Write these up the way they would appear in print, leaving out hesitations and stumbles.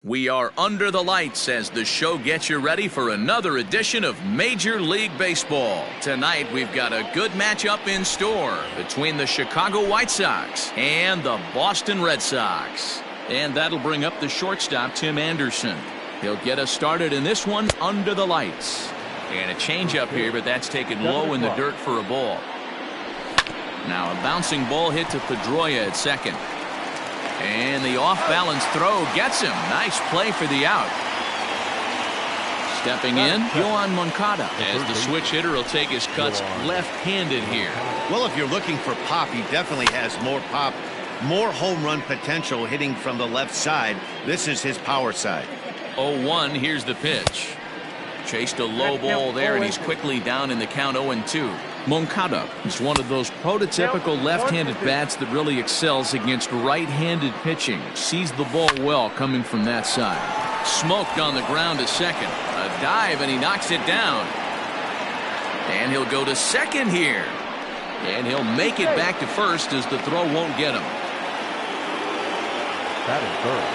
We are under the lights as the show gets you ready for another edition of Major League Baseball. Tonight we've got a good matchup in store between the Chicago White Sox and the Boston Red Sox. And that'll bring up the shortstop, Tim Anderson. He'll get us started in this one under the lights. And a changeup here, but that's taken low in the dirt for a ball. Now a bouncing ball hit to Pedroia at second. And the off-balance throw gets him. Nice play for the out. Stepping in, Yoan Moncada, as the switch hitter will take his cuts left-handed here. Well, if you're looking for pop, he definitely has more pop, more home run potential hitting from the left side. This is his power side. 0-1, here's the pitch. Chased a low ball there, and he's quickly down in the count 0-2. Moncada is one of those prototypical left-handed bats that really excels against right-handed pitching. Sees the ball well coming from that side. Smoked on the ground to second. A dive, and he knocks it down. And he'll go to second here. And he'll make it back to first as the throw won't get him. That is third.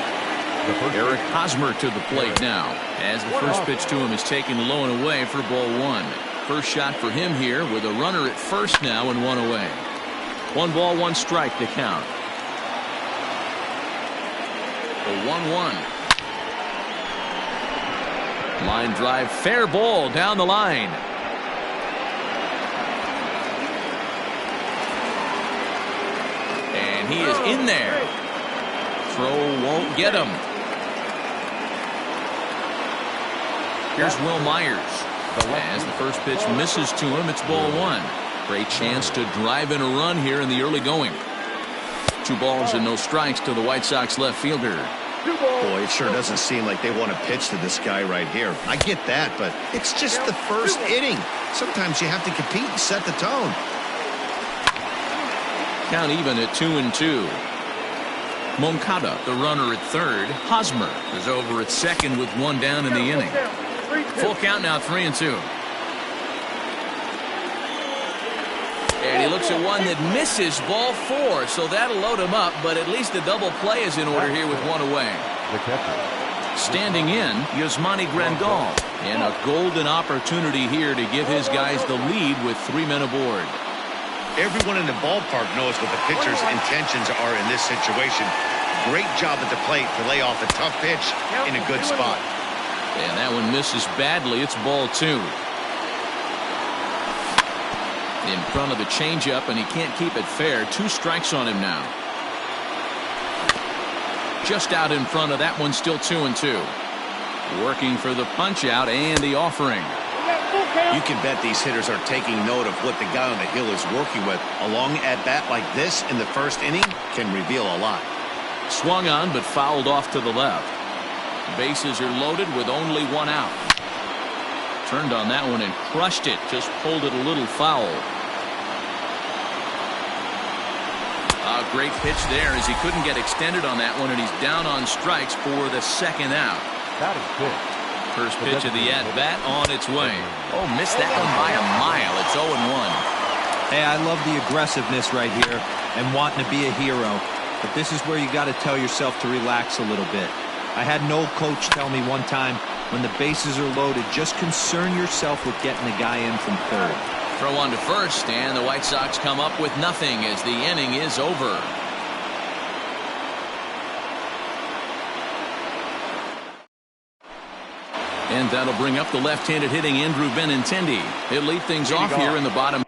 Eric Hosmer to the plate now, as the first pitch to him is taken low and away for ball one. First shot for him here with a runner at first now and one away. 1 ball, 1 strike to count. The 1-1. Line drive, fair ball down the line. And he is in there. Throw won't get him. Here's Will Myers. As the first pitch misses to him, it's ball one. Great chance to drive in a run here in the early going. 2 balls and no strikes to the White Sox left fielder. Boy, it sure doesn't seem like they want to pitch to this guy right here. I get that, but it's just the first inning. Sometimes you have to compete and set the tone. Count even at 2-2. Moncada, the runner at third. Hosmer is over at second with 1 down in the inning. Full count now, 3-2. And he looks at one that misses, ball 4, so that'll load him up, but at least the double play is in order here with 1 away. The catcher. Standing in, Yasmani Grandal, and a golden opportunity here to give his guys the lead with 3 men aboard. Everyone in the ballpark knows what the pitcher's intentions are in this situation. Great job at the plate to lay off a tough pitch in a good spot. And that one misses badly. It's ball 2. In front of the changeup, and he can't keep it fair. 2 strikes on him now. Just out in front of that one, still 2-2. Working for the punch out and the offering. You can bet these hitters are taking note of what the guy on the hill is working with. A long at-bat like this in the first inning can reveal a lot. Swung on, but fouled off to the left. Bases are loaded with only 1 out. Turned on that one and crushed it. Just pulled it a little foul. A great pitch there as he couldn't get extended on that one, and he's down on strikes for the second out. That is good. First pitch of the at-bat on its way. Oh, missed that one by a mile. It's 0-1. Hey, I love the aggressiveness right here and wanting to be a hero. But this is where you got to tell yourself to relax a little bit. I had an old coach tell me one time, when the bases are loaded, just concern yourself with getting the guy in from third. Throw on to first, and the White Sox come up with nothing as the inning is over. And that'll bring up the left-handed hitting Andrew Benintendi. He'll lead things off here in the bottom.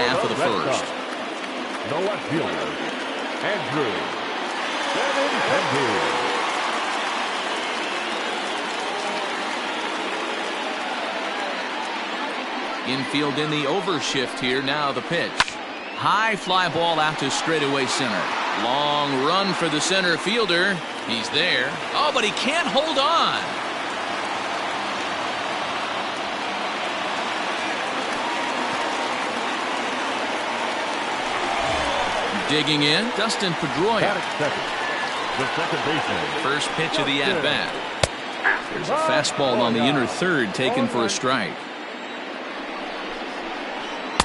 half of the first. The left fielder, Andrew. Infield in the overshift here. Now the pitch. High fly ball out to straightaway center. Long run for the center fielder. He's there. Oh, but he can't hold on. Digging in, Dustin Pedroia. The second baseman. First pitch of the at-bat. There's a fastball on the inner third taken for a strike.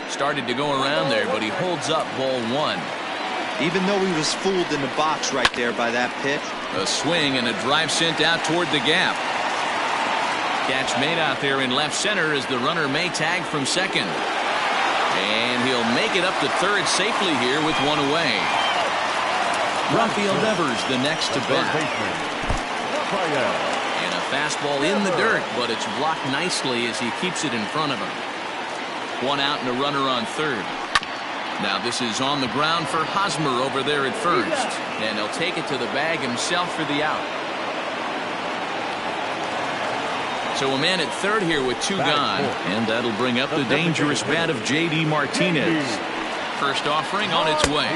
Started to go around there, but he holds up ball one. Even though he was fooled in the box right there by that pitch. A swing and a drive sent out toward the gap. Catch made out there in left center as the runner may tag from second. And he'll make it up to third safely here with one away. Rafael Devers the next to bat. And a fastball in the dirt, but it's blocked nicely as he keeps it in front of him. One out and a runner on third. Now this is on the ground for Hosmer over there at first. And he'll take it to the bag himself for the out. So a man at third here with two gone. And that'll bring up the dangerous bat of J.D. Martinez. First offering on its way.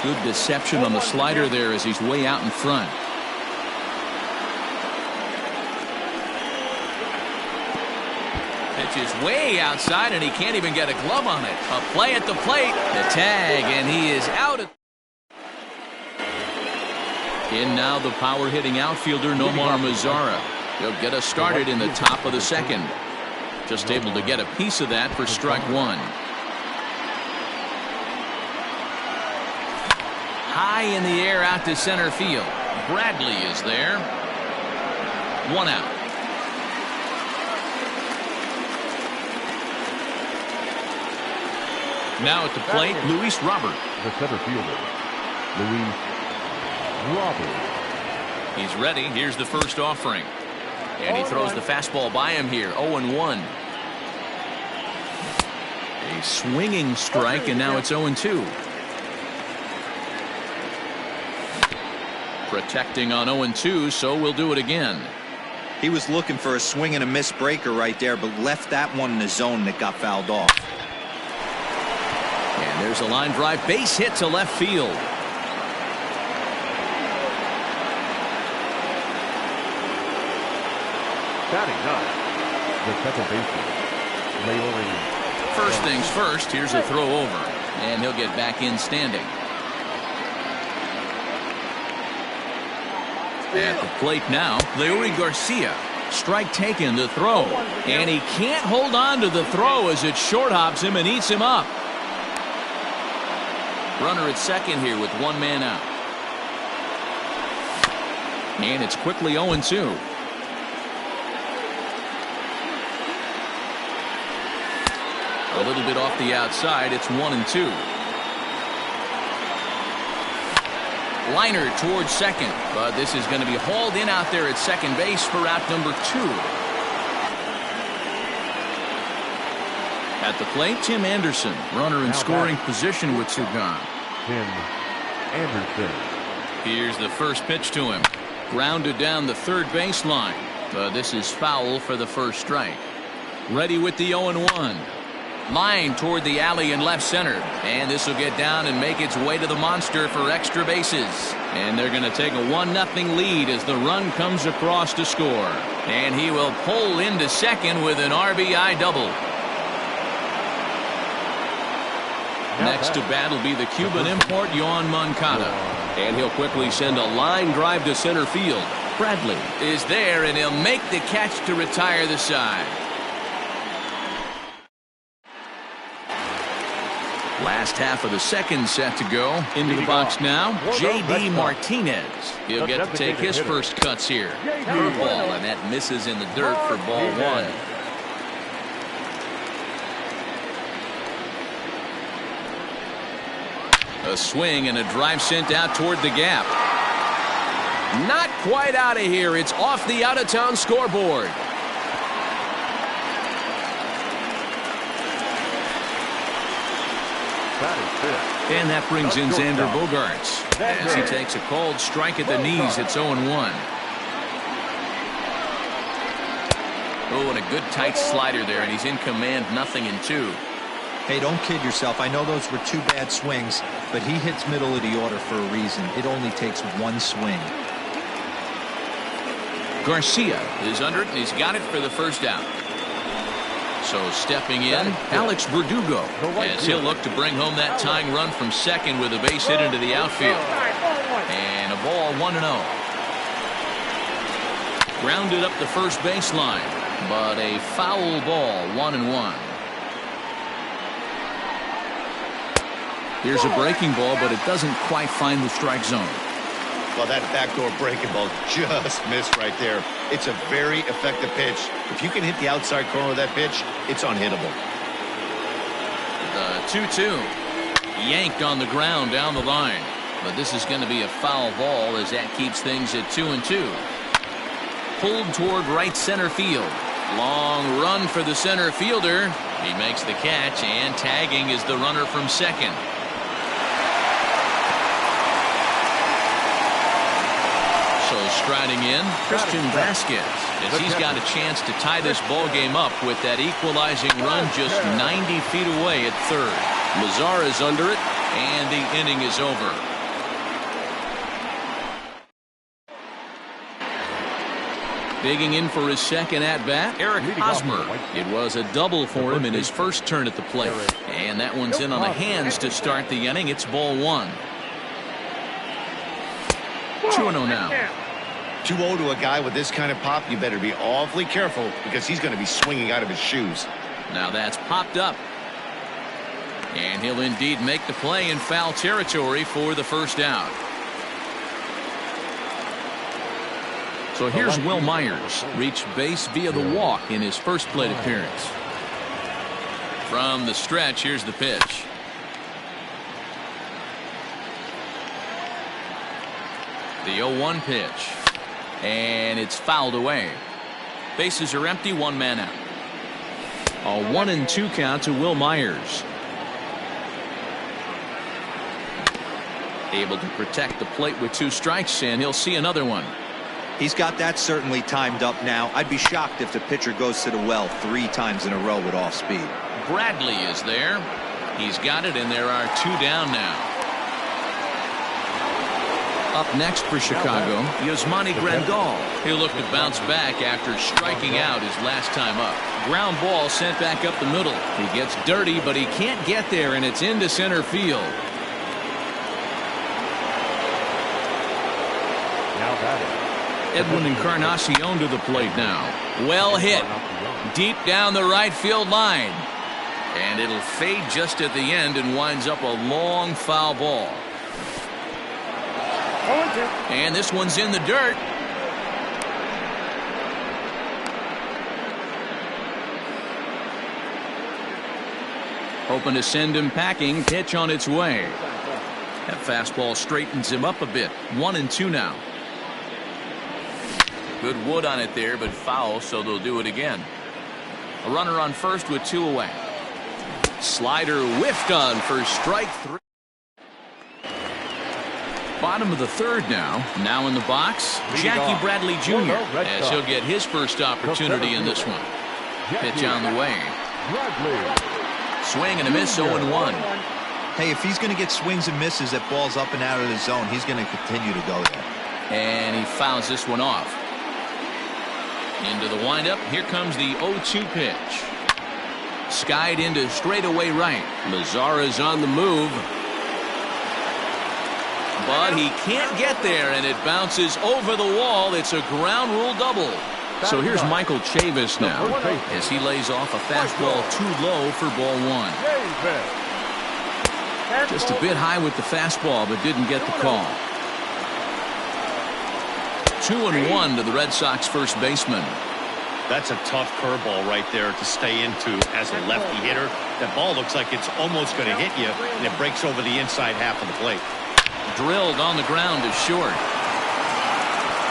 Good deception on the slider there as he's way out in front. Pitch is way outside and he can't even get a glove on it. A play at the plate. The tag, and he is out. In now the power hitting outfielder Nomar Mazara. He'll get us started in the top of the second. Just able to get a piece of that for strike one. High in the air out to center field. Bradley is there. One out. Now at the plate, Luis Robert. The center fielder, Luis Robert. He's ready. Here's the first offering. And he throws the fastball by him here. 0-1. A swinging strike, and now it's 0-2. Protecting on 0-2, so we'll do it again. He was looking for a swing and a miss breaker right there, but left that one in the zone that got fouled off. And there's a line drive base hit to left field. Batting up, the second baseman, Leori. First things first, here's a throw over. And he'll get back in standing. At the plate now, Leori Garcia. Strike taken, the throw. And he can't hold on to the throw as it short hops him and eats him up. Runner at second here with one man out. And it's quickly 0-2. A little bit off the outside. It's 1-2. Liner towards second, but this is going to be hauled in out there at second base for out number 2. At the plate, Tim Anderson, runner in scoring position with 2 gone. Tim Anderson. Here's the first pitch to him. Grounded down the third baseline, but this is foul for the first strike. Ready with the 0-1. Line toward the alley in left center, and this will get down and make its way to the monster for extra bases. And they're going to take a 1-0 lead as the run comes across to score. And he will pull into second with an RBI double. Next to bat will be the Cuban import Yoan Moncada, and he'll quickly send a line drive to center field. Bradley is there, and he'll make the catch to retire the side. Last half of the second set to go. Into the box now, J.D. Martinez. He'll get to take his first cuts here. Curveball, and that misses in the dirt for ball 1. A swing and a drive sent out toward the gap. Not quite out of here. It's off the out-of-town scoreboard. And that brings in Xander Bogaerts as he takes a cold strike at the knees. It's 0-1. Oh, and a good tight slider there, and he's in command, 0-2. Hey, don't kid yourself. I know those were 2 bad swings, but he hits middle of the order for a reason. It only takes 1 swing. Garcia is under it, and he's got it for the first out. So stepping in, Alex Verdugo, as he'll look to bring home that tying run from second with a base hit into the outfield. And a ball, 1-0. Grounded up the first baseline, but a foul ball, 1-1. Here's a breaking ball, but it doesn't quite find the strike zone. Well, that backdoor breaking ball just missed right there. It's a very effective pitch. If you can hit the outside corner of that pitch, it's unhittable. The 2-2. Yanked on the ground down the line. But this is going to be a foul ball as that keeps things at 2-2. Pulled toward right center field. Long run for the center fielder. He makes the catch, and tagging is the runner from second. So striding in, Christian Vasquez, as he's got a chance to tie this ball game up with that equalizing run just 90 feet away at third. Lazar is under it, and the inning is over. Digging in for his second at-bat, Eric Hosmer. It was a double for him in his first turn at the plate. And that one's in on the hands to start the inning. It's ball 1. 2-0 now. 2-0 to a guy with this kind of pop, you better be awfully careful because he's going to be swinging out of his shoes. Now that's popped up. And he'll indeed make the play in foul territory for the first out. So here's Will Myers, reached base via the walk in his first plate appearance. From the stretch, here's the pitch. The 0-1 pitch. And it's fouled away. Bases are empty, 1 man out. A 1-2 count to Will Myers. Able to protect the plate with 2 strikes, and he'll see another one. He's got that certainly timed up now. I'd be shocked if the pitcher goes to the well 3 times in a row with off speed. Bradley is there. He's got it, and there are 2 down now. Up next for Chicago, Yasmani Grandal. He'll look to bounce back after striking out his last time up. Ground ball sent back up the middle. He gets dirty, but he can't get there, and it's into center field. Now batting, Edwin Encarnacion to the plate now. Well hit. Deep down the right field line. And it'll fade just at the end and winds up a long foul ball. And this one's in the dirt. Hoping to send him packing. Pitch on its way. That fastball straightens him up a bit. 1-2 now. Good wood on it there, but foul, so they'll do it again. A runner on first with 2 away. Slider whiffed on for strike 3. Bottom of the third now. Now in the box, Jackie Bradley Jr. as he'll get his first opportunity in this one. Pitch on the way. Swing and a miss, 0-1. Hey, if he's going to get swings and misses that balls up and out of the zone, he's going to continue to go there. And he fouls this one off. Into the windup. Here comes the 0-2 pitch. Skied into straightaway right. Lazar is on the move. But he can't get there, and it bounces over the wall. It's a ground rule double. So here's Michael Chavis now as he lays off a fastball too low for ball 1. Just a bit high with the fastball, but didn't get the call. 2-1 to the Red Sox first baseman. That's a tough curveball right there to stay into as a lefty hitter. That ball looks like it's almost going to hit you, and it breaks over the inside half of the plate. Drilled on the ground to short.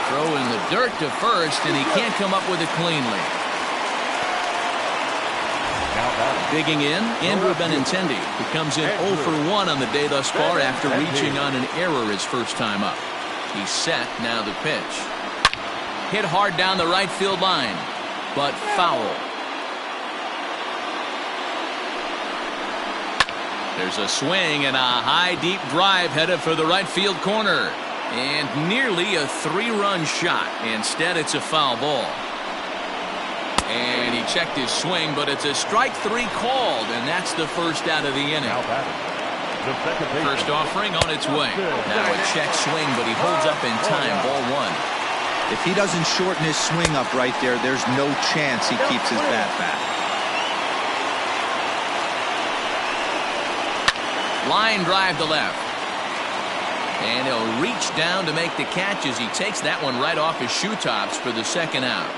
Throw in the dirt to first, and he can't come up with it cleanly. now batting, Digging in, Andrew Benintendi, who comes in 0 for 1 on the day thus far after reaching on an error his first time up. He's set, now the pitch. Hit hard down the right field line, but foul. There's a swing and a high deep drive headed for the right field corner. And nearly a 3-run shot. Instead, it's a foul ball. And he checked his swing, but it's a strike 3 called, and that's the first out of the inning. First offering on its way. Now a check swing, but he holds up in time. Ball 1. If he doesn't shorten his swing up right there, there's no chance he keeps his bat back. Line drive to left. And he'll reach down to make the catch as he takes that one right off his shoe tops for the second out.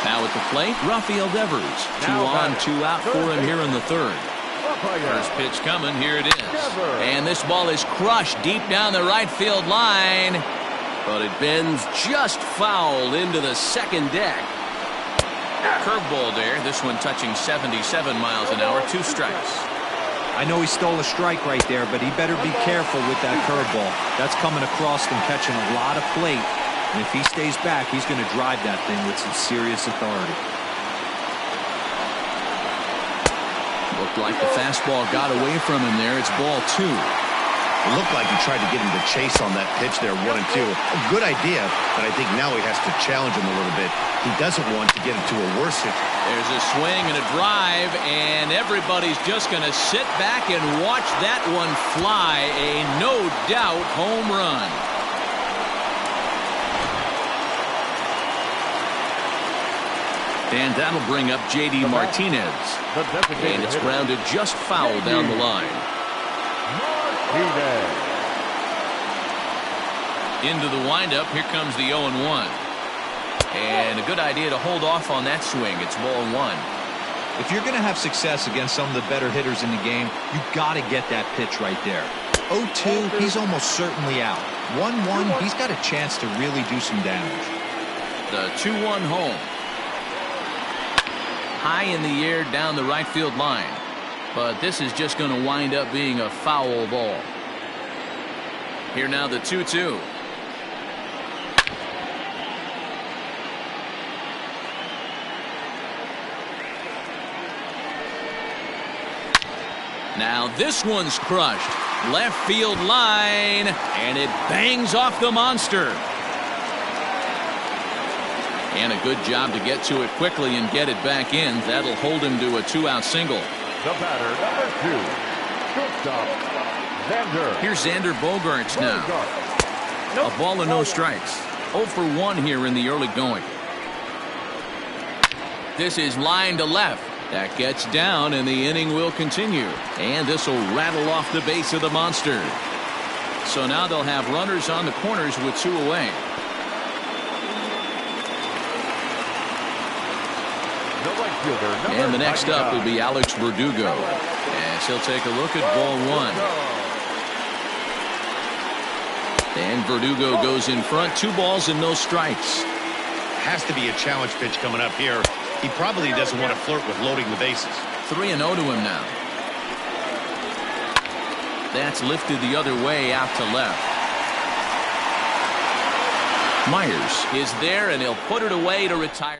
Now at the plate, Rafael Devers. 2 on, 2 out for him here in the third. First pitch coming, here it is. And this ball is crushed deep down the right field line. But it bends just foul into the second deck. Curveball there, this one touching 77 miles an hour, 2 strikes. I know he stole a strike right there, but he better be careful with that curveball. That's coming across and catching a lot of plate. And if he stays back, he's going to drive that thing with some serious authority. Looked like the fastball got away from him there. It's ball 2. It looked like he tried to get him to chase on that pitch there, 1 and 2. A good idea, but I think now he has to challenge him a little bit. He doesn't want to get into a worse hit. There's a swing and a drive, and everybody's just going to sit back and watch that one fly. A no-doubt home run. And that'll bring up J.D. Martinez. And it's grounded just foul down the line. Into the windup, here comes the 0-1. And a good idea to hold off on that swing. It's ball 1. If you're going to have success against some of the better hitters in the game, you got to get that pitch right there. 0-2, he's almost certainly out. 1-1, he's got a chance to really do some damage. The 2-1 home. High in the air down the right field line. But this is just going to wind up being a foul ball. Here now the 2-2. Now this one's crushed. Left field line, and it bangs off the monster. And a good job to get to it quickly and get it back in. That'll hold him to a 2-out single. The batter, number 2, shortstop, Xander. Here's Xander Bogaerts now. A ball and no strikes. 0 for 1 here in the early going. This is line to left. That gets down, and the inning will continue. And this will rattle off the base of the monster. So now they'll have runners on the corners with 2 away. And the next up will be Alex Verdugo. As he'll take a look at ball 1. And Verdugo goes in front. 2 balls and no strikes. Has to be a challenge pitch coming up here. He probably doesn't want to flirt with loading the bases. 3-0 to him now. That's lifted the other way out to left. Myers is there, and he'll put it away to retire.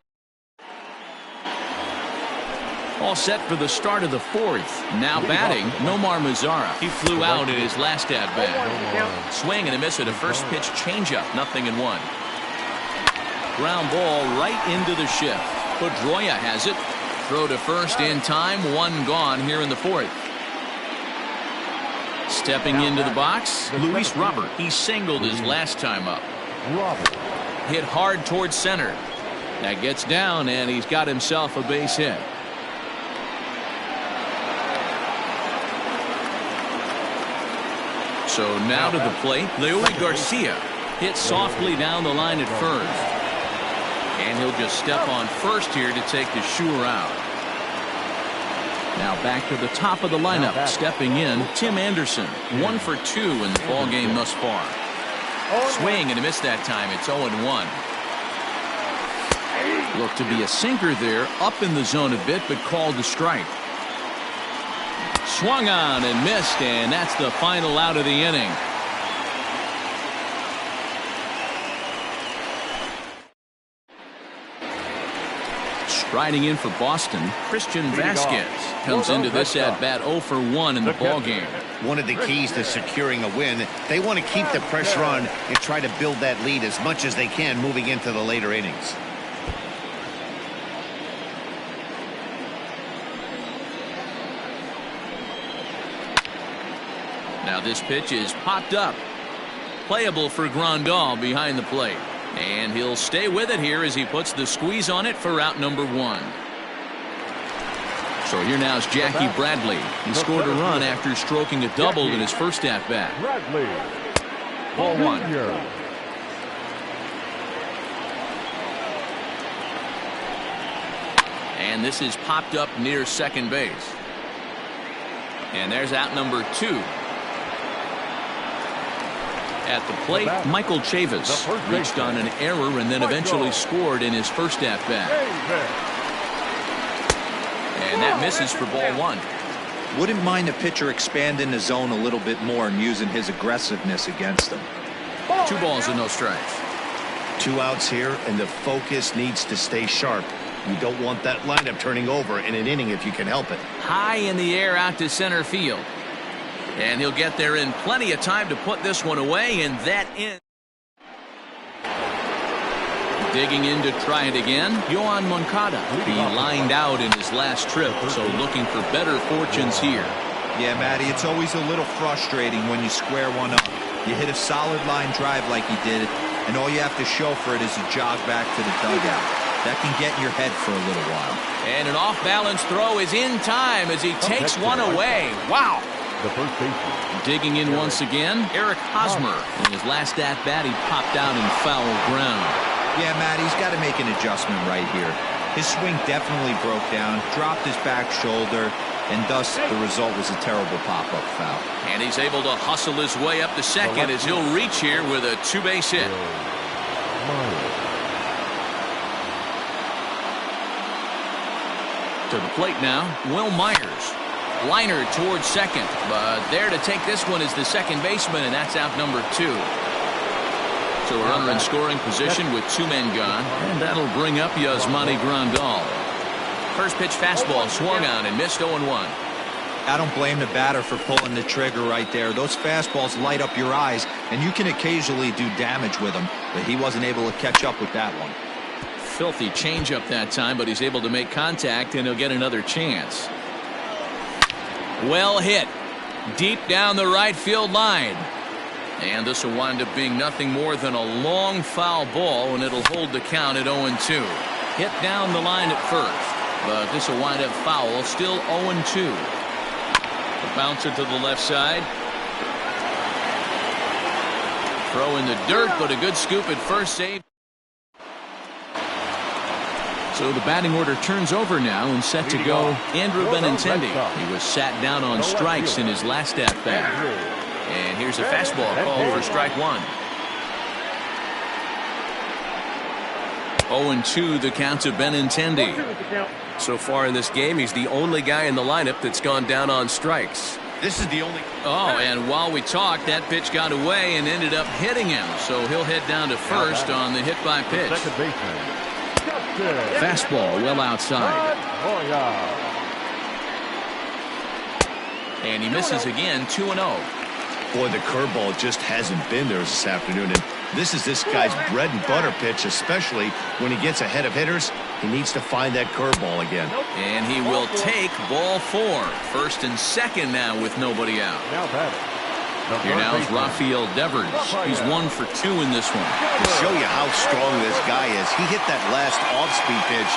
All set for the start of the 4th. Now batting, Nomar Mazara. He flew out in his last at-bat. Swing and a miss at a first pitch changeup. 0-1. Ground ball right into the shift. Pedroia has it. Throw to first in time. 1 gone here in the 4th. Stepping into the box, Luis Robert. He singled his last time up. Hit hard towards center. That gets down, and he's got himself a base hit. So now to the plate, Leody Garcia hits softly down the line at first. And he'll just step on first here to take the sure out. Now back to the top of the lineup. Stepping in, Tim Anderson. 1 for 2 in the ball game thus far. Swing and a miss that time. It's 0-1. Looked to be a sinker there, up in the zone a bit, but called a strike. Swung on and missed, and that's the final out of the inning. Striding in for Boston, Christian Vasquez comes into this at-bat 0 for 1 in the ballgame. One of the keys to securing a win, they want to keep the pressure on and try to build that lead as much as they can moving into the later innings. Now this pitch is popped up. Playable for Grandal behind the plate. And he'll stay with it here as he puts the squeeze on it for out number 1. So here now is Jackie Bradley. He scored a run after stroking a double in his first at-bat. Ball 1. And this is popped up near second base. And there's out number 2. At the plate, Michael Chavis reached on an error and then eventually scored in his first at-bat. And that misses for ball 1. Wouldn't mind the pitcher expanding the zone a little bit more and using his aggressiveness against them. 2 balls and no strikes. 2 outs here, and the focus needs to stay sharp. You don't want that lineup turning over in an inning if you can help it. High in the air out to center field. And he'll get there in plenty of time to put this one away, and that ends. Digging in to try it again, Yohan Moncada. He lined out in his last trip, so looking for better fortunes here. Yeah, Matty, it's always a little frustrating when you square one up. You hit a solid line drive like he did, and all you have to show for it is a jog back to the dugout. That can get in your head for a little while. And an off-balance throw is in time as he takes one away. Wow! The first baseman. Digging in once again, Eric Hosmer. In his last at-bat, he popped out in foul ground. Yeah, Matt, he's got to make an adjustment right here. His swing definitely broke down, dropped his back shoulder, and thus the result was a terrible pop-up foul. And he's able to hustle his way up to second as he'll reach here with a 2-base hit. To the plate now, Will Myers. Liner towards second, but there to take this one is the second baseman, and that's out number 2. So a runner in scoring position with 2 men gone, and that'll bring up Yasmani Grandal. First pitch fastball swung on and missed 0-1. I don't blame the batter for pulling the trigger right there. Those fastballs light up your eyes, and you can occasionally do damage with them, but he wasn't able to catch up with that one. Filthy changeup that time, but he's able to make contact, and he'll get another chance. Well hit. Deep down the right field line. And this will wind up being nothing more than a long foul ball, and it'll hold the count at 0-2. Hit down the line at first, but this will wind up foul, still 0-2. A bouncer to the left side. Throw in the dirt, but a good scoop at first, save. So the batting order turns over now and set to go Andrew Benintendi. He was sat down on strikes in his last at-bat. And here's a fastball called for strike 1. 0-2 the count to Benintendi. So far in this game, he's the only guy in the lineup that's gone down on strikes. This is the only... Oh, and while we talked, that pitch got away and ended up hitting him. So he'll head down to first on the hit by pitch. Second baseman. Fastball well outside. And he misses again, 2-0. Boy, the curveball just hasn't been there this afternoon. And this is this guy's bread and butter pitch, especially when he gets ahead of hitters. He needs to find that curveball again. And he will take ball 4. First and second now with nobody out. Here now is Rafael Devers. He's 1 for 2 in this one. To show you how strong this guy is, he hit that last off-speed pitch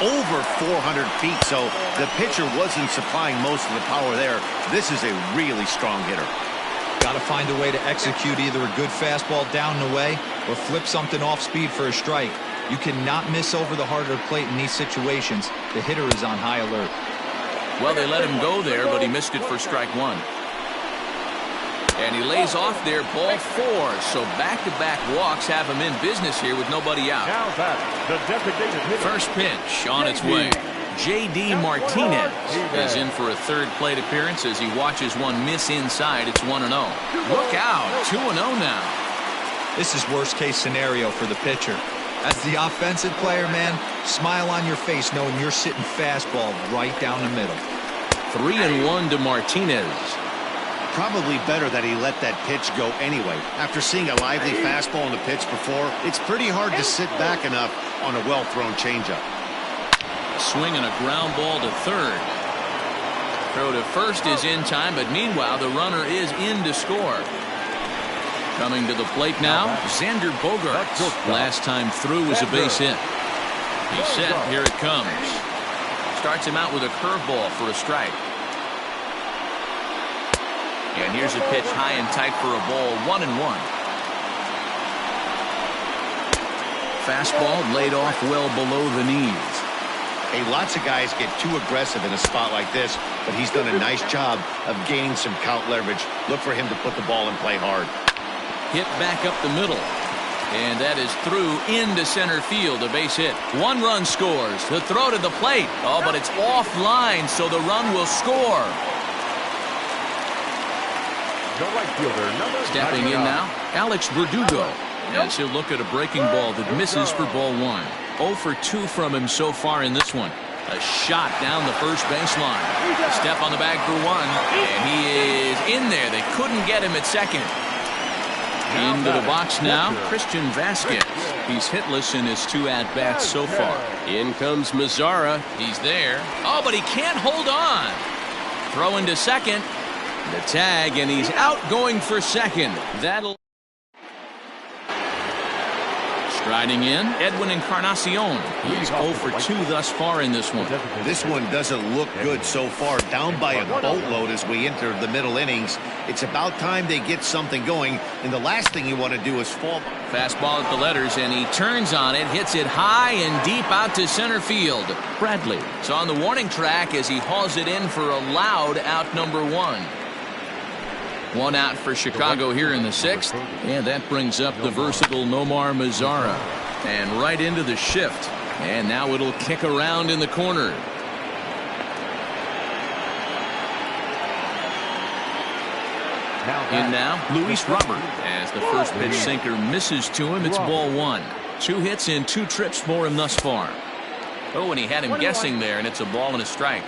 over 400 feet, so the pitcher wasn't supplying most of the power there. This is a really strong hitter. Got to find a way to execute either a good fastball down the way or flip something off speed for a strike. You cannot miss over the heart of the plate in these situations. The hitter is on high alert. Well, they let him go there, but he missed it for strike 1. And he lays off there, ball 4. So back-to-back walks have him in business here with nobody out. Now back, the designated hitter. First pitch on its way. J.D. Martinez is in for a third plate appearance as he watches one miss inside. It's 1-0. Look out, 2-0 now. This is worst-case scenario for the pitcher. As the offensive player, man, smile on your face knowing you're sitting fastball right down the middle. 3-1 to Martinez. Probably better that he let that pitch go anyway. After seeing a lively fastball in the pitch before, it's pretty hard to sit back enough on a well-thrown changeup. A swing and a ground ball to third. Throw to first is in time, but meanwhile the runner is in to score. Coming to the plate now, Xander Bogaerts. Last time through was a base hit. He's set. Here it comes. Starts him out with a curveball for a strike. And here's a pitch high and tight for a ball, 1-1. Fastball laid off well below the knees. Hey, lots of guys get too aggressive in a spot like this, but he's done a nice job of gaining some count leverage. Look for him to put the ball in play hard. Hit back up the middle. And that is through into center field, a base hit. 1 run scores. The throw to the plate. Oh, but it's offline, so the run will score. The right fielder, number Stepping in now, Alex Verdugo. As he'll look at a breaking ball that misses for ball 1. 0 for 2 from him so far in this one. A shot down the first baseline. A step on the bag for 1. And he is in there. They couldn't get him at second. Into the box now, Christian Vasquez. He's hitless in his 2 at-bats so far. In comes Mazzara. He's there. Oh, but he can't hold on. Throw into second. The tag, and he's out going for second. That'll... Striding in, Edwin Encarnacion. He's 0 for 2 thus far in this one. This one doesn't look good so far. Down by a boatload as we enter the middle innings. It's about time they get something going, and the last thing you want to do is fall. Fastball at the letters, and he turns on it, hits it high and deep out to center field. Bradley is on the warning track as he hauls it in for a loud out number 1. 1 out for Chicago here in the 6th, and that brings up the versatile Nomar Mazzara. And right into the shift, and now it'll kick around in the corner. In now, Luis Robert. As the first pitch sinker misses to him, it's ball 1. 2 hits and 2 trips for him thus far. Oh, and he had him guessing there, and it's a ball and a strike.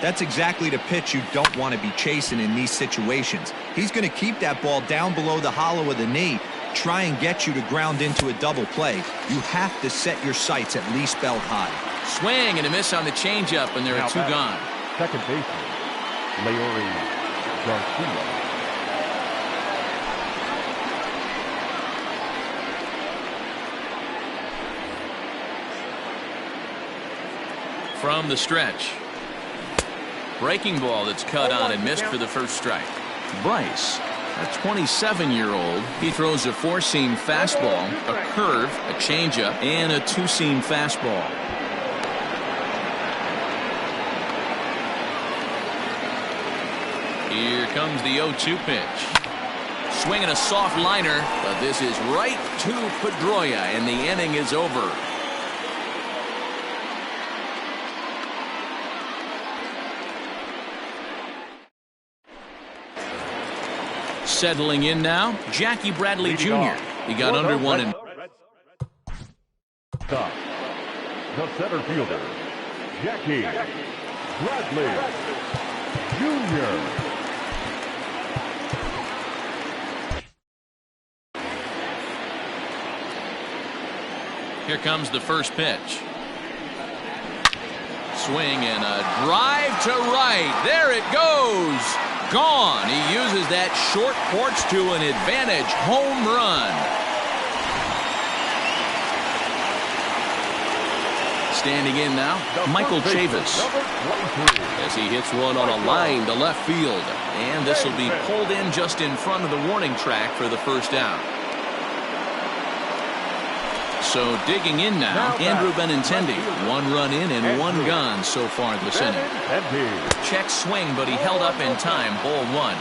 That's exactly the pitch you don't want to be chasing in these situations. He's going to keep that ball down below the hollow of the knee, try and get you to ground into a double play. You have to set your sights at least belt high. Swing and a miss on the changeup, and there are 2 gone. Second baseman, Leori Garcia. From the stretch. Breaking ball that's cut on and missed for the first strike. Bryce, a 27-year-old. He throws a 4-seam fastball, a curve, a changeup, and a 2-seam fastball. Here comes the 0-2 pitch. Swinging a soft liner, but this is right to Pedroia, and the inning is over. Settling in now, Jackie Bradley Jr. He got under 1 and... Stop. The center fielder, Jackie Bradley Jr. Here comes the first pitch. Swing and a drive to right. There it goes. Gone. He uses that short porch to an advantage home run. Standing in now, Michael Chavis. As he hits one on a line to left field. And this will be pulled in just in front of the warning track for the first out. So digging in now, Andrew Benintendi. 1 run in and 1 gone so far this inning. Check swing, but he held up in time. Ball 1.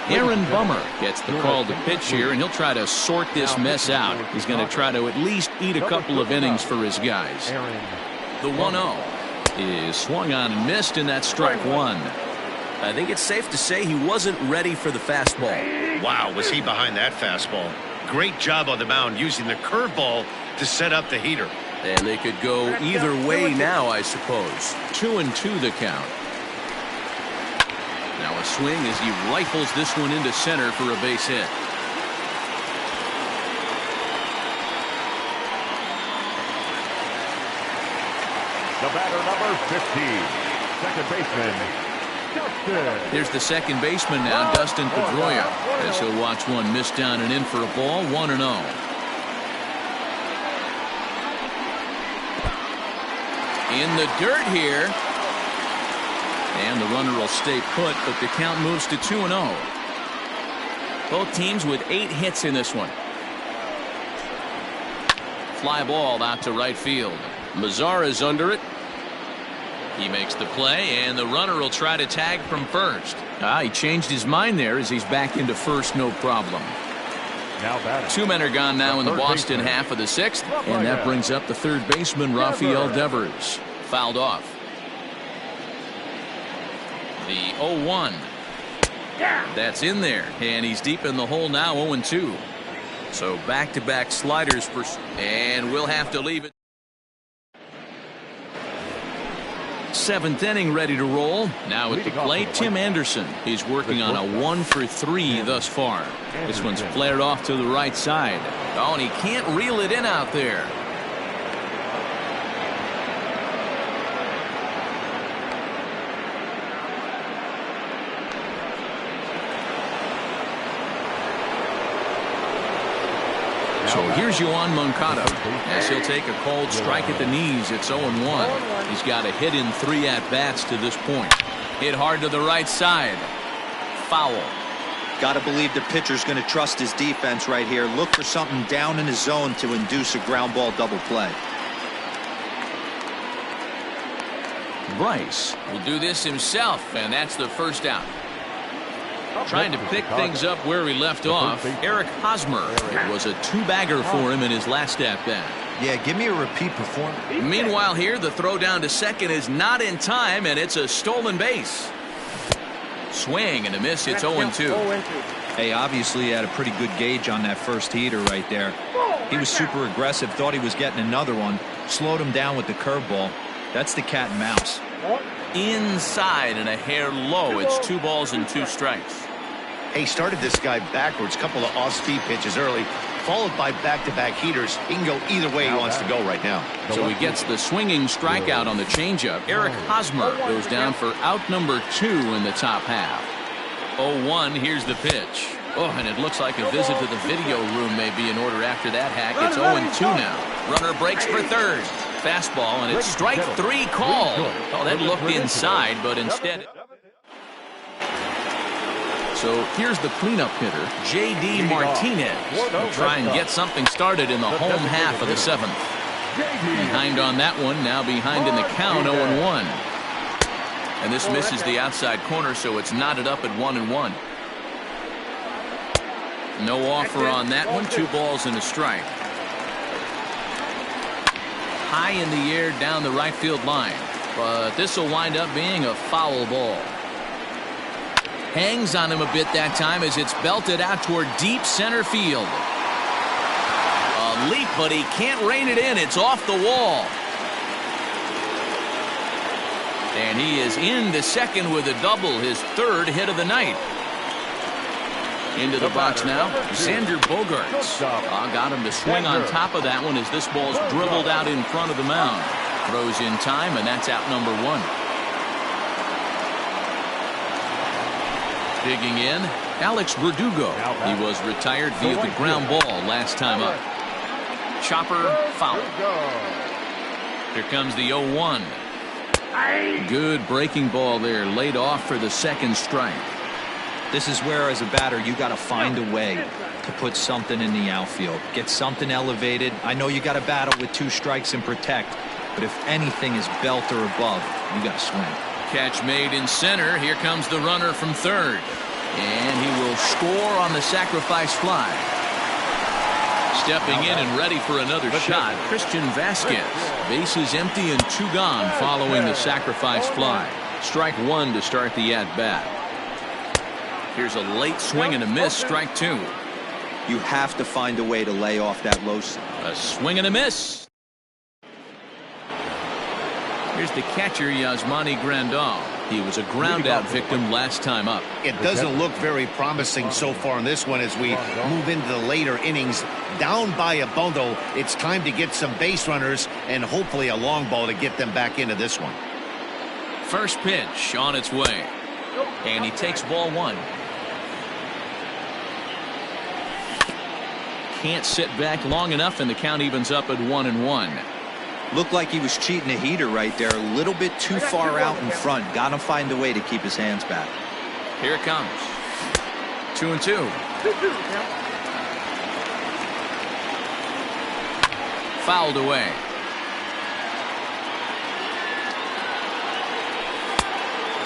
Aaron Bummer gets the call to pitch here, and he'll try to sort this mess out. He's going to try to at least eat a couple of innings for his guys. The 1-0 is swung on and missed, and that's strike one. I think it's safe to say he wasn't ready for the fastball. Wow, was he behind that fastball? Great job on the mound using the curveball to set up the heater. And they could go either way now, I suppose. 2-2 the count. Now a swing as he rifles this one into center for a base hit. The batter, number 15, second baseman, Dustin. Here's the second baseman now, Dustin Pedroia, as he'll watch one miss down and in for a ball. 1-0. In the dirt here. And the runner will stay put, but the count moves to 2-0. Both teams with 8 hits in this one. Fly ball out to right field. Mazara's under it. He makes the play, and the runner will try to tag from first. He changed his mind there as he's back into first, no problem. Now 2 men are gone now in the Boston half of the 6th, and that brings up the third baseman, Rafael Devers. Fouled off. The 0-1. That's in there, and he's deep in the hole now. 0-2. So back-to-back sliders for, and we'll have to leave it. 7th inning ready to roll. Now at the plate, Tim Anderson. He's working on a 1-for-3 thus far. This one's flared off to the right side. Oh, and he can't reel it in out there. So here's Yoan Moncada as he'll take a cold strike at the knees. It's 0-1. He's got a hit in 3 at-bats to this point. Hit hard to the right side. Foul. Got to believe the pitcher's going to trust his defense right here. Look for something down in his zone to induce a ground ball double play. Bryce will do this himself, and that's the first out. Trying to pick things up where he left off, Eric Hosmer. It was a 2-bagger for him in his last at-bat. Yeah, give me a repeat performance. Meanwhile here, the throw down to second is not in time, and it's a stolen base. Swing and a miss. It's 0-2. Hey, obviously he had a pretty good gauge on that first heater right there. He was super aggressive, thought he was getting another one, slowed him down with the curveball. That's the cat and mouse. Inside and a hair low. It's 2 balls and 2 strikes. He started this guy backwards, couple of off-speed pitches early, followed by back-to-back heaters. He can go either way he wants to go right now. So he gets the swinging strikeout on the changeup. Eric Hosmer goes down for out number 2 in the top half. 0-1. Here's the pitch. Oh, and it looks like a visit to the video room may be in order after that hack. It's 0-2 now. Runner breaks for third. Fastball, and it's strike 3 called. Oh, that looked inside, but instead. So here's the cleanup hitter, J.D. Martinez. He'll try and get something started in the home half of the 7th. Behind on that one, now behind in the count, 0-1. And this misses the outside corner, so it's knotted up at 1-1. No offer on that one. 2 balls and a strike. High in the air down the right field line, but this will wind up being a foul ball. Hangs on him a bit that time as it's belted out toward deep center field. A leap, but he can't rein it in. It's off the wall. And he is in the second with a double, his 3rd hit of the night. Into the box now, Xander Bogaerts. Got him to swing on top of that one as this ball's dribbled out in front of the mound. Throws in time, and that's out number 1. Digging in, Alex Verdugo. He was retired via the ground ball last time up. Chopper foul. Here comes the 0-1. Good breaking ball there, laid off for the 2nd strike. This is where, as a batter, you got to find a way to put something in the outfield. Get something elevated. I know you got to battle with 2 strikes and protect, but if anything is belt or above, you got to swing. Catch made in center. Here comes the runner from third. And he will score on the sacrifice fly. Stepping in and ready for another shot, Christian Vasquez. Bases empty and 2 gone following the sacrifice fly. Strike 1 to start the at-bat. Here's a late swing and a miss, strike 2. You have to find a way to lay off that low. A swing and a miss. Here's the catcher, Yasmani Grandal. He was a ground-out victim last time up. It doesn't look very promising so far in this one as we move into the later innings. Down by a bundle, it's time to get some base runners and hopefully a long ball to get them back into this one. First pitch on its way. And he takes ball 1. Can't sit back long enough, and the count evens up at 1-1. Looked like he was cheating a heater right there. A little bit too far out in front. Got to find a way to keep his hands back. Here it comes. 2-2. Fouled away.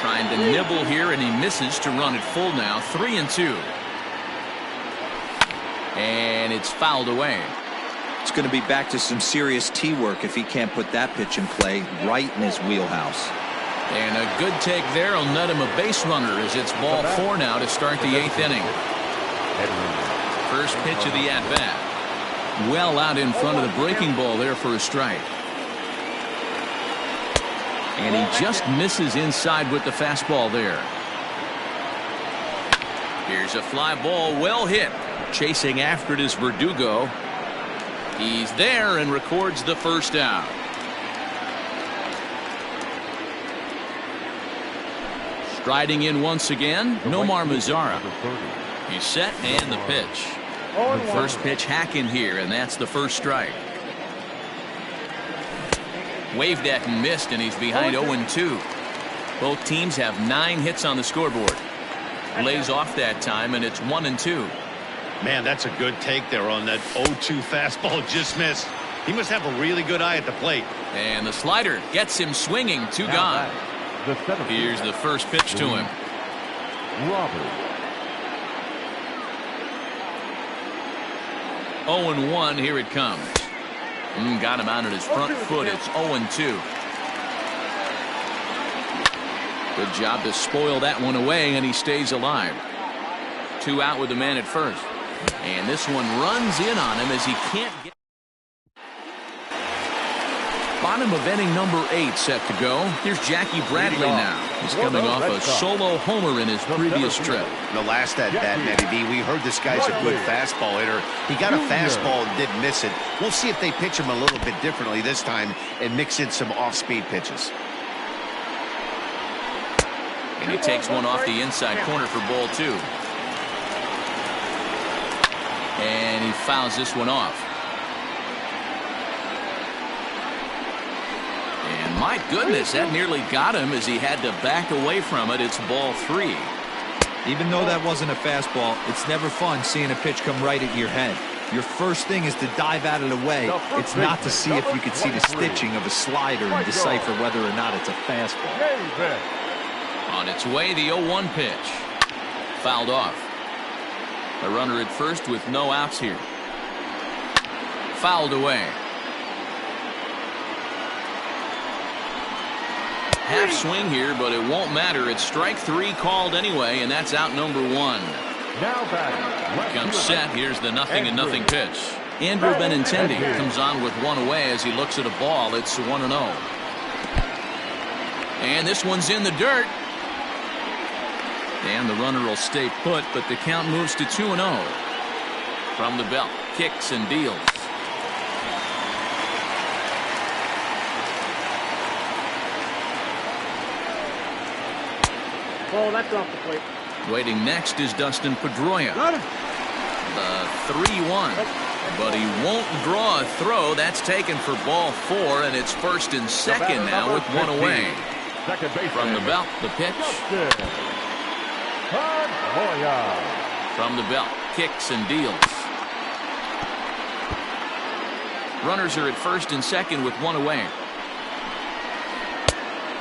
Trying to nibble here, and he misses to run it full now. 3-2. And it's fouled away. It's going to be back to some serious tee work if he can't put that pitch in play right in his wheelhouse. And a good take there will net him a base runner as it's ball 4 now to start the 8th inning. First pitch of the at-bat. Well out in front of the breaking ball there for a strike. And he just misses inside with the fastball there. Here's a fly ball, well hit. Chasing after it is Verdugo. He's there and records the first out. Striding in once again, Nomar Mazara. He's set and the pitch. The first pitch hacking here, and that's the first strike. Waved at and missed, and he's behind 0-2. Both teams have 9 hits on the scoreboard. Lays off that time, and it's 1-2. Man, that's a good take there on that 0-2 fastball. Just missed. He must have a really good eye at the plate. And the slider gets him swinging. 2 gone. Here's the first pitch to him. Robert. 0-1. Here it comes. Got him out at his front foot. It's 0-2. Good job to spoil that one away, and he stays alive. 2 out with the man at first. And this one runs in on him as he can't get. Bottom of inning number 8 set to go. Here's Jackie Bradley now. He's coming off a solo homer in his previous trip. The last at bat, Matty B, we heard this guy's a good fastball hitter. He got a fastball and didn't miss it. We'll see if they pitch him a little bit differently this time and mix in some off-speed pitches. And he takes one off the inside corner for ball 2. And he fouls this one off. And my goodness, that nearly got him as he had to back away from it. It's ball 3. Even though that wasn't a fastball, it's never fun seeing a pitch come right at your head. Your first thing is to dive out of the way. It's not to see if you can see the stitching of a slider and decipher whether or not it's a fastball. On its way, the 0-1 pitch. Fouled off. A runner at first with no outs here. Fouled away. Half swing here, but it won't matter. It's strike 3 called anyway, and that's out number 1. Now batting. Comes set. Here's the 0-0 pitch. Andrew Benintendi comes on with 1 away as he looks at a ball. It's 1-0. And this one's in the dirt. And the runner will stay put, but the count moves to 2-0. From the belt, kicks and deals. Oh, that's off the plate. Waiting next is Dustin Pedroia. The 3-1. But he won't draw a throw. That's taken for ball 4, and it's first and second now with 1 away. From the belt, the pitch. From the belt, kicks and deals. Runners are at first and second with 1 away.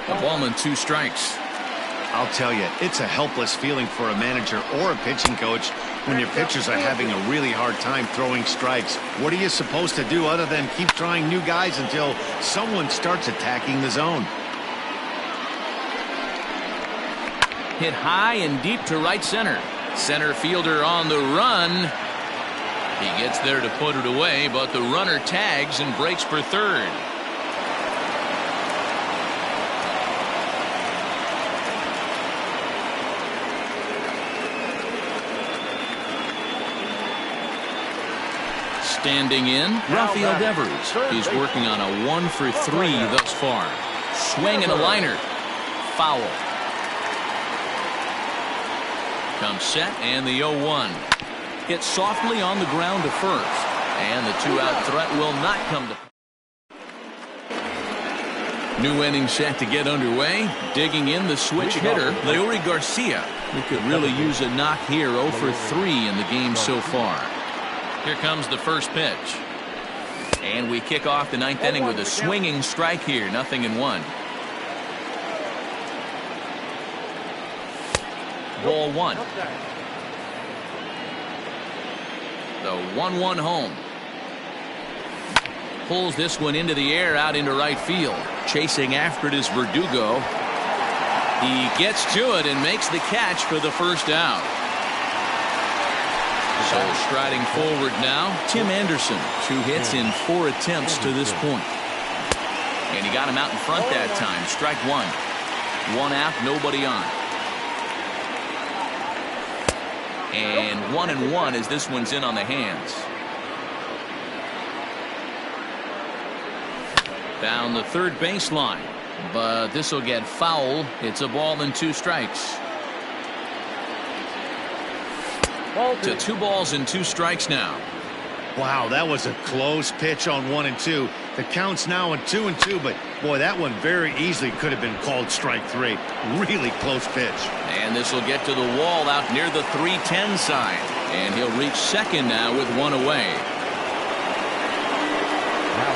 The ballman 2 strikes. I'll tell you, it's a helpless feeling for a manager or a pitching coach when your pitchers are having a really hard time throwing strikes. What are you supposed to do other than keep trying new guys until someone starts attacking the zone? Hit high and deep to right center. Center fielder on the run. He gets there to put it away, but the runner tags and breaks for third. Standing in, Rafael Devers. He's working on a 1-for-3 thus far. Swing and a liner. Foul. Comes set and the 0-1. Hit softly on the ground to first. And the 2-out threat will not come to. New inning set to get underway. Digging in the switch hitter, Leury Garcia. He could really use a knock here. 0-for-3 in the game so far. Here comes the first pitch. And we kick off the 9th inning with a swinging strike here. 0-1. Ball 1. The 1-1 home. Pulls this one into the air out into right field. Chasing after it is Verdugo. He gets to it and makes the catch for the first out. So striding forward now, Tim Anderson. 2 hits in 4 attempts to this point. And he got him out in front that time. Strike 1. 1 out, nobody on. And 1-1 as this one's in on the hands. Down the third baseline. But this will get foul. It's a ball and 2 strikes. To 2 balls and 2 strikes now. Wow, that was a close pitch on 1 and 2. The count's now at 2 and 2, but boy, that one very easily could have been called strike 3. Really close pitch. And this will get to the wall out near the 310 side. And he'll reach second now with 1 away.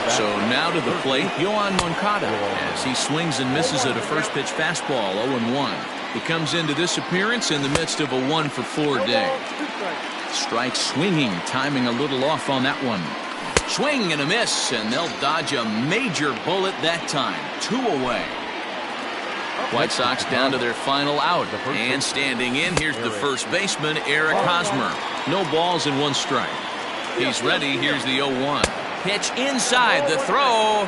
So now to the plate, Yohan Moncada, as he swings and misses at a first pitch fastball. 0-1. He comes into this appearance in the midst of a 1-for-4 day. Strike swinging, timing a little off on that one. Swing and a miss, and they'll dodge a major bullet that time. 2 away. White Sox down to their final out. And standing in, here's the first baseman, Eric Hosmer. No balls and 1 strike. He's ready. Here's the 0-1. Pitch inside, the throw.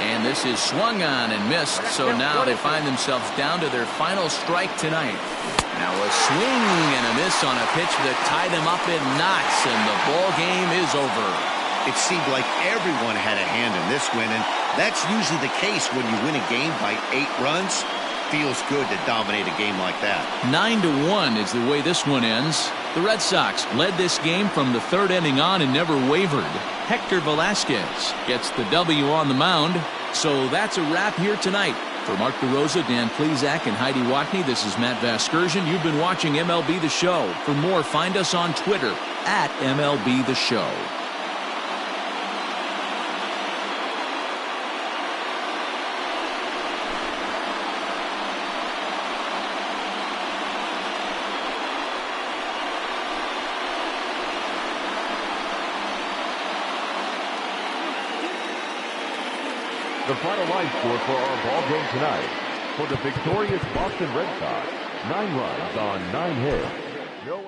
And this is swung on and missed, so now they find themselves down to their final strike tonight. Now a swing and a miss on a pitch that tied them up in knots, and the ball game is over. It seemed like everyone had a hand in this win, and that's usually the case when you win a game by 8 runs. Feels good to dominate a game like that. 9-1 is the way this one ends. The Red Sox led this game from the 3rd inning on and never wavered. Hector Velasquez gets the W on the mound. So that's a wrap here tonight. For Mark DeRosa, Dan Plesac, and Heidi Watney, this is Matt Vasgersian. You've been watching MLB The Show. For more, find us on Twitter at MLB The Show. The final line score for our ball game tonight. For the victorious Boston Red Sox, 9 runs on 9 hits. No